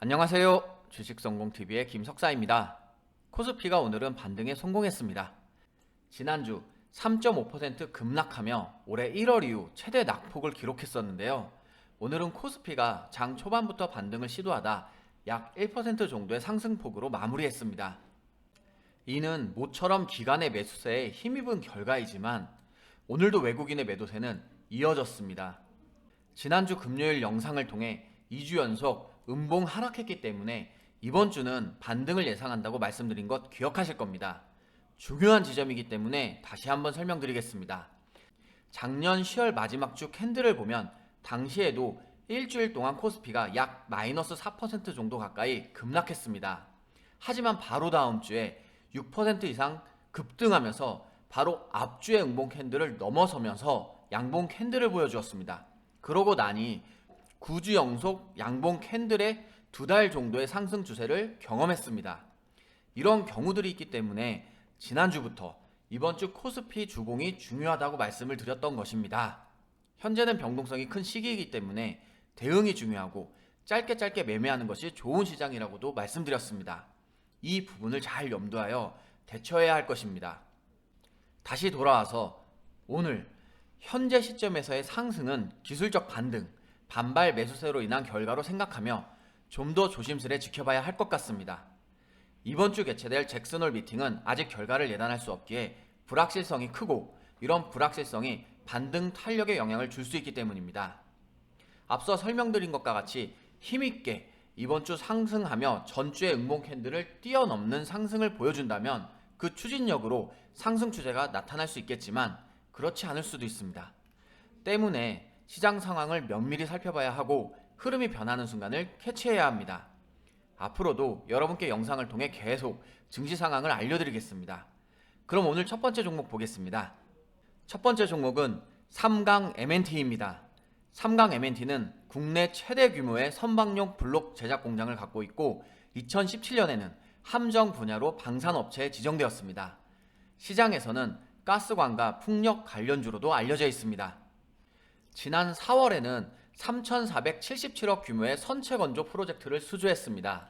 안녕하세요. 주식성공TV의 김석사입니다. 코스피가 오늘은 반등에 성공했습니다. 지난주 3.5% 급락하며 올해 1월 이후 최대 낙폭을 기록했었는데요. 오늘은 코스피가 장 초반부터 반등을 시도하다 약 1% 정도의 상승폭으로 마무리했습니다. 이는 모처럼 기관의 매수세에 힘입은 결과이지만 오늘도 외국인의 매도세는 이어졌습니다. 지난주 금요일 영상을 통해 2주 연속 음봉 하락했기 때문에 이번 주는 반등을 예상한다고 말씀드린 것 기억하실 겁니다. 중요한 지점이기 때문에 다시 한번 설명드리겠습니다. 작년 10월 마지막 주 캔들을 보면 당시에도 일주일 동안 코스피가 약 마이너스 4% 정도 가까이 급락했습니다. 하지만 바로 다음 주에 6% 이상 급등하면서 바로 앞주의 음봉 캔들을 넘어서면서 양봉 캔들을 보여주었습니다. 그러고 나니 9주 연속 양봉 캔들의 2달 정도의 상승 추세를 경험했습니다. 이런 경우들이 있기 때문에 지난주부터 이번 주 코스피 주봉이 중요하다고 말씀을 드렸던 것입니다. 현재는 변동성이 큰 시기이기 때문에 대응이 중요하고 짧게 매매하는 것이 좋은 시장이라고도 말씀드렸습니다. 이 부분을 잘 염두하여 대처해야 할 것입니다. 다시 돌아와서 오늘 현재 시점에서의 상승은 기술적 반등, 반발 매수세로 인한 결과로 생각하며 좀 더 조심스레 지켜봐야 할 것 같습니다. 이번 주 개최될 잭슨홀 미팅은 아직 결과를 예단할 수 없기에 불확실성이 크고 이런 불확실성이 반등 탄력에 영향을 줄 수 있기 때문입니다. 앞서 설명드린 것과 같이 힘있게 이번 주 상승하며 전주의 음봉 캔들을 뛰어넘는 상승을 보여준다면 그 추진력으로 상승 추세가 나타날 수 있겠지만 그렇지 않을 수도 있습니다. 때문에 시장 상황을 면밀히 살펴봐야 하고 흐름이 변하는 순간을 캐치해야 합니다. 앞으로도 여러분께 영상을 통해 계속 증시 상황을 알려드리겠습니다. 그럼 오늘 첫 번째 종목 보겠습니다. 첫 번째 종목은 삼강 M&T입니다. 삼강 M&T는 국내 최대 규모의 선박용 블록 제작 공장을 갖고 있고 2017년에는 함정 분야로 방산업체에 지정되었습니다. 시장에서는 가스관과 풍력 관련주로도 알려져 있습니다. 지난 4월에는 3,477억 규모의 선체 건조 프로젝트를 수주했습니다.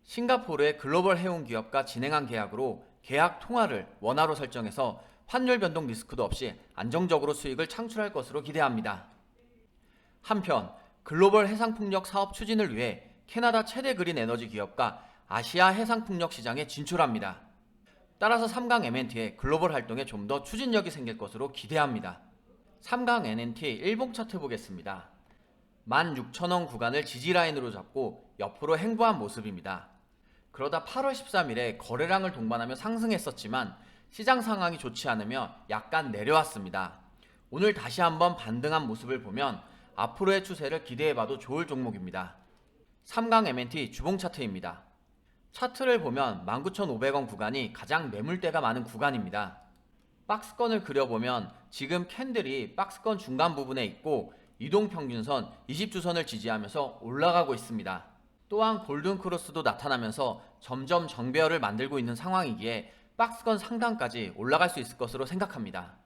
싱가포르의 글로벌 해운 기업과 진행한 계약으로 계약 통화를 원화로 설정해서 환율 변동 리스크도 없이 안정적으로 수익을 창출할 것으로 기대합니다. 한편 글로벌 해상풍력 사업 추진을 위해 캐나다 최대 그린 에너지 기업과 아시아 해상풍력 시장에 진출합니다. 따라서 삼강 M&T의 글로벌 활동에 좀 더 추진력이 생길 것으로 기대합니다. 삼강 M&T 일봉 차트 보겠습니다. 16,000원 구간을 지지라인으로 잡고 옆으로 행보한 모습입니다. 그러다 8월 13일에 거래량을 동반하며 상승했었지만 시장 상황이 좋지 않으며 약간 내려왔습니다. 오늘 다시 한번 반등한 모습을 보면 앞으로의 추세를 기대해봐도 좋을 종목입니다. 삼강 M&T 주봉 차트입니다. 차트를 보면 19,500원 구간이 가장 매물대가 많은 구간입니다. 박스권을 그려보면 지금 캔들이 박스권 중간 부분에 있고 이동평균선 20주선을 지지하면서 올라가고 있습니다. 또한 골든크로스도 나타나면서 점점 정배열을 만들고 있는 상황이기에 박스권 상단까지 올라갈 수 있을 것으로 생각합니다.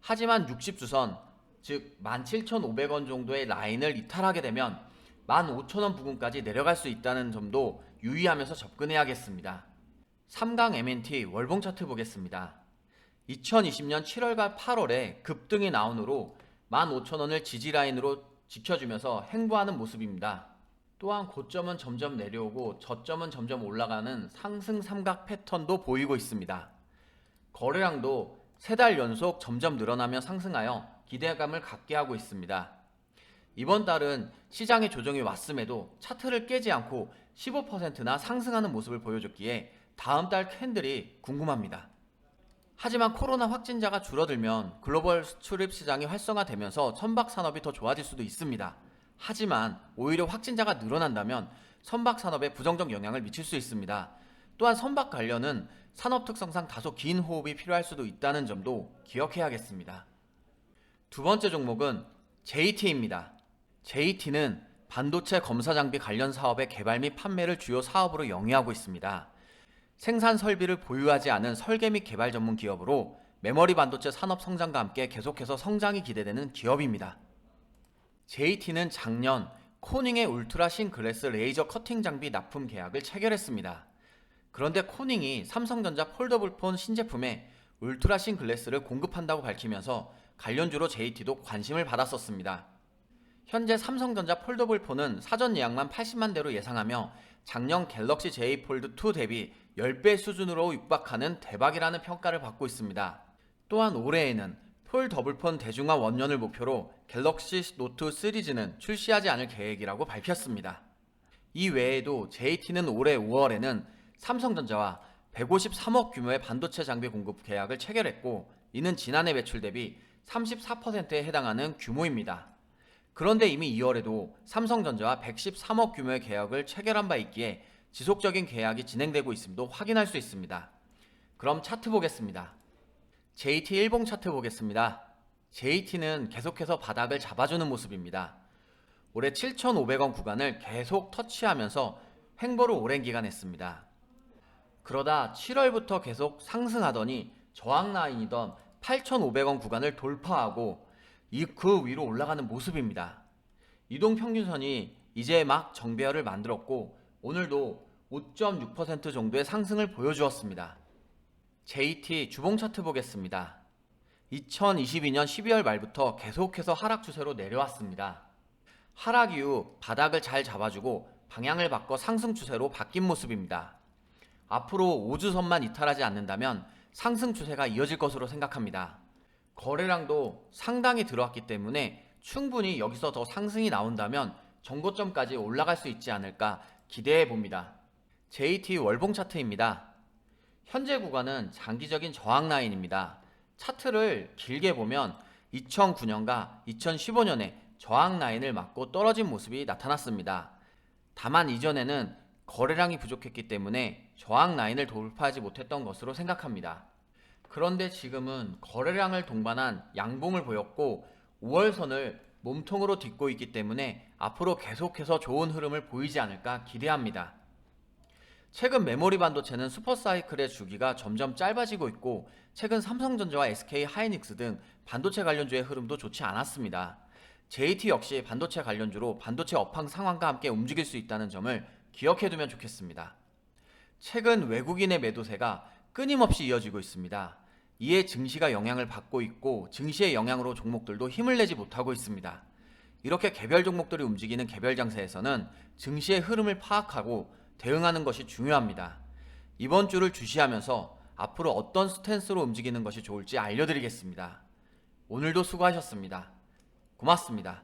하지만 60주선, 즉 17,500원 정도의 라인을 이탈하게 되면 15,000원 부근까지 내려갈 수 있다는 점도 유의하면서 접근해야겠습니다. 삼강 M&T 월봉 차트 보겠습니다. 2020년 7월과 8월에 급등이 나온 후로 15,000원을 지지라인으로 지켜주면서 행보하는 모습입니다. 또한 고점은 점점 내려오고 저점은 점점 올라가는 상승 삼각 패턴도 보이고 있습니다. 거래량도 3달 연속 점점 늘어나며 상승하여 기대감을 갖게 하고 있습니다. 이번 달은 시장의 조정이 왔음에도 차트를 깨지 않고 15%나 상승하는 모습을 보여줬기에 다음 달 캔들이 궁금합니다. 하지만 코로나 확진자가 줄어들면 글로벌 수출입 시장이 활성화되면서 선박 산업이 더 좋아질 수도 있습니다. 하지만 오히려 확진자가 늘어난다면 선박 산업에 부정적 영향을 미칠 수 있습니다. 또한 선박 관련은 산업 특성상 다소 긴 호흡이 필요할 수도 있다는 점도 기억해야겠습니다. 두 번째 종목은 JT입니다. JT는 반도체 검사 장비 관련 사업의 개발 및 판매를 주요 사업으로 영위하고 있습니다. 생산 설비를 보유하지 않은 설계 및 개발 전문 기업으로 메모리 반도체 산업 성장과 함께 계속해서 성장이 기대되는 기업입니다. JT는 작년 코닝의 울트라 신 글래스 레이저 커팅 장비 납품 계약을 체결했습니다. 그런데 코닝이 삼성전자 폴더블폰 신제품에 울트라 신 글래스를 공급한다고 밝히면서 관련주로 JT도 관심을 받았었습니다. 현재 삼성전자 폴더블폰은 사전 예약만 80만 대로 예상하며 작년 갤럭시 J 폴드 2 대비 10배 수준으로 육박하는 대박이라는 평가를 받고 있습니다. 또한 올해에는 폴더블폰 대중화 원년을 목표로 갤럭시 노트 시리즈는 출시하지 않을 계획이라고 밝혔습니다. 이 외에도 JT는 올해 5월에는 삼성전자와 153억 규모의 반도체 장비 공급 계약을 체결했고, 이는 지난해 매출 대비 34%에 해당하는 규모입니다. 그런데 이미 2월에도 삼성전자와 113억 규모의 계약을 체결한 바 있기에 지속적인 계약이 진행되고 있음도 확인할 수 있습니다. 그럼 차트 보겠습니다. JT 일봉 차트 보겠습니다. JT는 계속해서 바닥을 잡아주는 모습입니다. 올해 7,500원 구간을 계속 터치하면서 횡보를 오랜 기간 했습니다. 그러다 7월부터 계속 상승하더니 저항 라인이던 8,500원 구간을 돌파하고 그 위로 올라가는 모습입니다. 이동평균선이 이제 막 정배열을 만들었고 오늘도 5.6% 정도의 상승을 보여주었습니다. JT 주봉 차트 보겠습니다. 2022년 12월 말부터 계속해서 하락 추세로 내려왔습니다. 하락 이후 바닥을 잘 잡아주고 방향을 바꿔 상승 추세로 바뀐 모습입니다. 앞으로 5주선만 이탈하지 않는다면 상승 추세가 이어질 것으로 생각합니다. 거래량도 상당히 들어왔기 때문에 충분히 여기서 더 상승이 나온다면 정고점까지 올라갈 수 있지 않을까 기대해 봅니다. JT 월봉 차트입니다. 현재 구간은 장기적인 저항 라인입니다. 차트를 길게 보면 2009년과 2015년에 저항 라인을 맞고 떨어진 모습이 나타났습니다. 다만 이전에는 거래량이 부족했기 때문에 저항 라인을 돌파하지 못했던 것으로 생각합니다. 그런데 지금은 거래량을 동반한 양봉을 보였고 5월선을 몸통으로 딛고 있기 때문에 앞으로 계속해서 좋은 흐름을 보이지 않을까 기대합니다. 최근 메모리 반도체는 슈퍼사이클의 주기가 점점 짧아지고 있고 최근 삼성전자와 SK 하이닉스 등 반도체 관련주의 흐름도 좋지 않았습니다. JT 역시 반도체 관련주로 반도체 업황 상황과 함께 움직일 수 있다는 점을 기억해두면 좋겠습니다. 최근 외국인의 매도세가 끊임없이 이어지고 있습니다. 이에 증시가 영향을 받고 있고 증시의 영향으로 종목들도 힘을 내지 못하고 있습니다. 이렇게 개별 종목들이 움직이는 개별 장세에서는 증시의 흐름을 파악하고 대응하는 것이 중요합니다. 이번 주를 주시하면서 앞으로 어떤 스탠스로 움직이는 것이 좋을지 알려드리겠습니다. 오늘도 수고하셨습니다. 고맙습니다.